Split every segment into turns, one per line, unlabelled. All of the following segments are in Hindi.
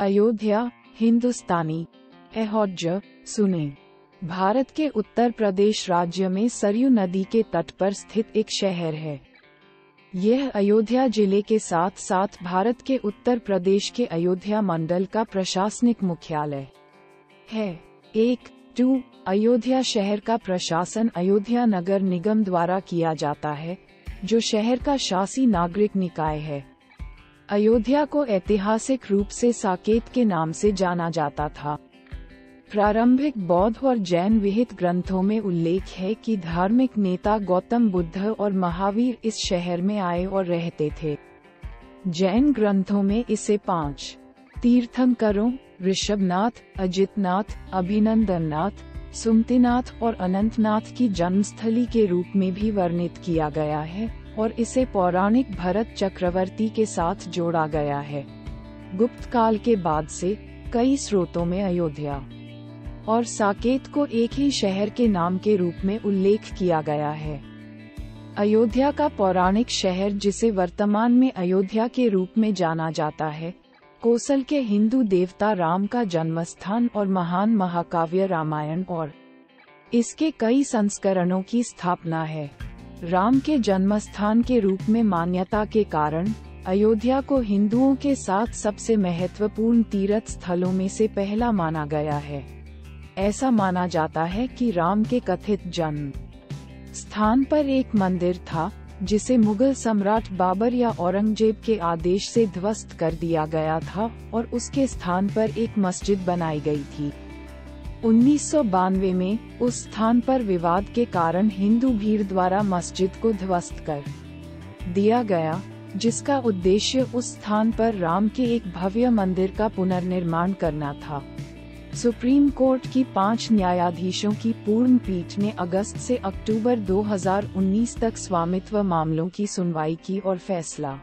अयोध्या, हिंदुस्तानी अयोध्या सुने। भारत के उत्तर प्रदेश राज्य में सरयू नदी के तट पर स्थित एक शहर है। यह अयोध्या जिले के साथ साथ भारत के उत्तर प्रदेश के अयोध्या मंडल का प्रशासनिक मुख्यालय है। 1-2 अयोध्या शहर का प्रशासन अयोध्या नगर निगम द्वारा किया जाता है, जो शहर का शासी नागरिक निकाय है। अयोध्या को ऐतिहासिक रूप से साकेत के नाम से जाना जाता था। प्रारंभिक बौद्ध और जैन विहित ग्रंथों में उल्लेख है कि धार्मिक नेता गौतम बुद्ध और महावीर इस शहर में आए और रहते थे। जैन ग्रंथों में इसे 5 तीर्थंकरों ऋषभनाथ, अजितनाथ, अभिनंदननाथ, सुमतिनाथ और अनंतनाथ की जन्मस्थली के रूप में भी वर्णित किया गया है और इसे पौराणिक भरत चक्रवर्ती के साथ जोड़ा गया है। गुप्त काल के बाद से कई स्रोतों में अयोध्या और साकेत को एक ही शहर के नाम के रूप में उल्लेख किया गया है। अयोध्या का पौराणिक शहर, जिसे वर्तमान में अयोध्या के रूप में जाना जाता है, कोसल के हिंदू देवता राम का जन्मस्थान और महान महाकाव्य रामायण और इसके कई संस्करणों की स्थापना है। राम के जन्मस्थान के रूप में मान्यता के कारण अयोध्या को हिंदुओं के साथ सबसे महत्वपूर्ण तीर्थ स्थलों में से पहला माना गया है। ऐसा माना जाता है कि राम के कथित जन्म स्थान पर एक मंदिर था, जिसे मुगल सम्राट बाबर या औरंगजेब के आदेश से ध्वस्त कर दिया गया था और उसके स्थान पर एक मस्जिद बनाई गई थी। 1992 में उस स्थान पर विवाद के कारण हिंदू भीड़ द्वारा मस्जिद को ध्वस्त कर दिया गया, जिसका उद्देश्य उस स्थान पर राम के एक भव्य मंदिर का पुनर्निर्माण करना था। सुप्रीम कोर्ट की 5 न्यायाधीशों की पूर्ण पीठ ने अगस्त से अक्टूबर 2019 तक स्वामित्व मामलों की सुनवाई की और फैसला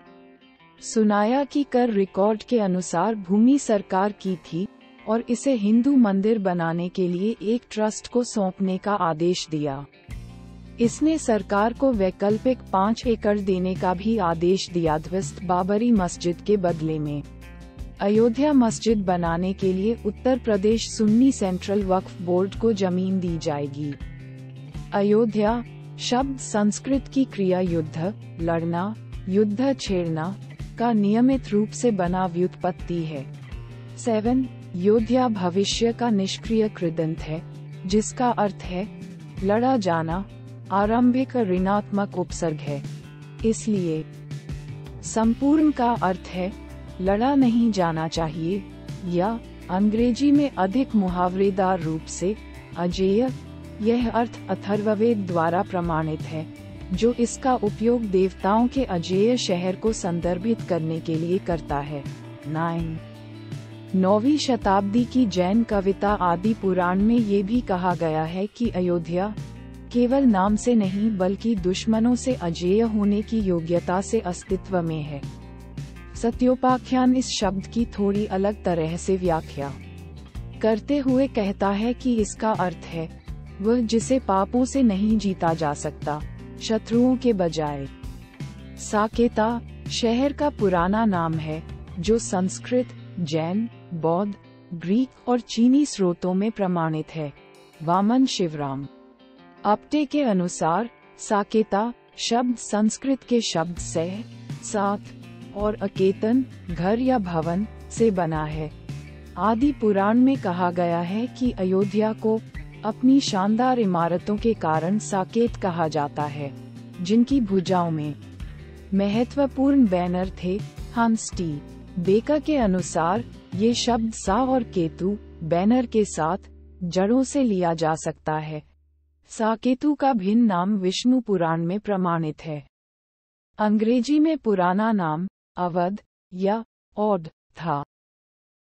सुनाया कि कर रिकॉर्ड के अनुसार भूमि सरकार की थी और इसे हिंदू मंदिर बनाने के लिए एक ट्रस्ट को सौंपने का आदेश दिया। इसने सरकार को वैकल्पिक 5 एकड़ देने का भी आदेश दिया। ध्वस्त बाबरी मस्जिद के बदले में अयोध्या मस्जिद बनाने के लिए उत्तर प्रदेश सुन्नी सेंट्रल वक्फ बोर्ड को जमीन दी जाएगी। अयोध्या शब्द संस्कृत की क्रिया युद्ध, लड़ना, युद्ध छेड़ना का नियमित रूप से बना व्युत्पत्ति है। 7 योद्धा भविष्य का निष्क्रिय कृदंत है, जिसका अर्थ है लड़ा जाना। आरंभिक ऋणात्मक उपसर्ग है, इसलिए संपूर्ण का अर्थ है लड़ा नहीं जाना चाहिए, या अंग्रेजी में अधिक मुहावरेदार रूप से अजेय। यह अर्थ अथर्ववेद द्वारा प्रमाणित है, जो इसका उपयोग देवताओं के अजेय शहर को संदर्भित करने के लिए करता है। 9वीं शताब्दी की जैन कविता आदि पुराण में ये भी कहा गया है कि अयोध्या केवल नाम से नहीं बल्कि दुश्मनों से अजेय होने की योग्यता से अस्तित्व में है। सत्योपाख्यान इस शब्द की थोड़ी अलग तरह से व्याख्या करते हुए कहता है कि इसका अर्थ है वह जिसे पापों से नहीं जीता जा सकता, शत्रुओं के बजाय। साकेता शहर का पुराना नाम है, जो संस्कृत, जैन, बौद्ध, ग्रीक और चीनी स्रोतों में प्रमाणित है। वामन शिवराम आप्टे के अनुसार साकेता शब्द संस्कृत के शब्द सह, साथ और अकेतन घर या भवन से बना है। आदि पुराण में कहा गया है कि अयोध्या को अपनी शानदार इमारतों के कारण साकेत कहा जाता है, जिनकी भुजाओं में महत्वपूर्ण बैनर थे। हंस टी बेका के अनुसार ये शब्द सा और केतु बैनर के साथ जड़ों से लिया जा सकता है। साकेतु का भिन्न नाम विष्णु पुराण में प्रमाणित है। अंग्रेजी में पुराना नाम अवध या औध था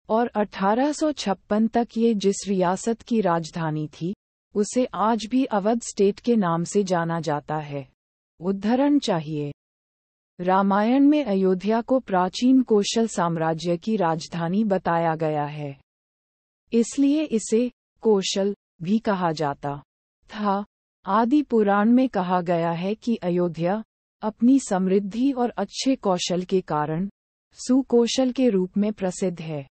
और 1856 तक ये जिस रियासत की राजधानी थी, उसे आज भी अवध स्टेट के नाम से जाना जाता है। उदाहरण चाहिए। रामायण में अयोध्या को प्राचीन कोशल साम्राज्य की राजधानी बताया गया है, इसलिए इसे कोशल भी कहा जाता था। आदि पुराण में कहा गया है कि अयोध्या अपनी समृद्धि और अच्छे कौशल के कारण सुकौशल के रूप में प्रसिद्ध है।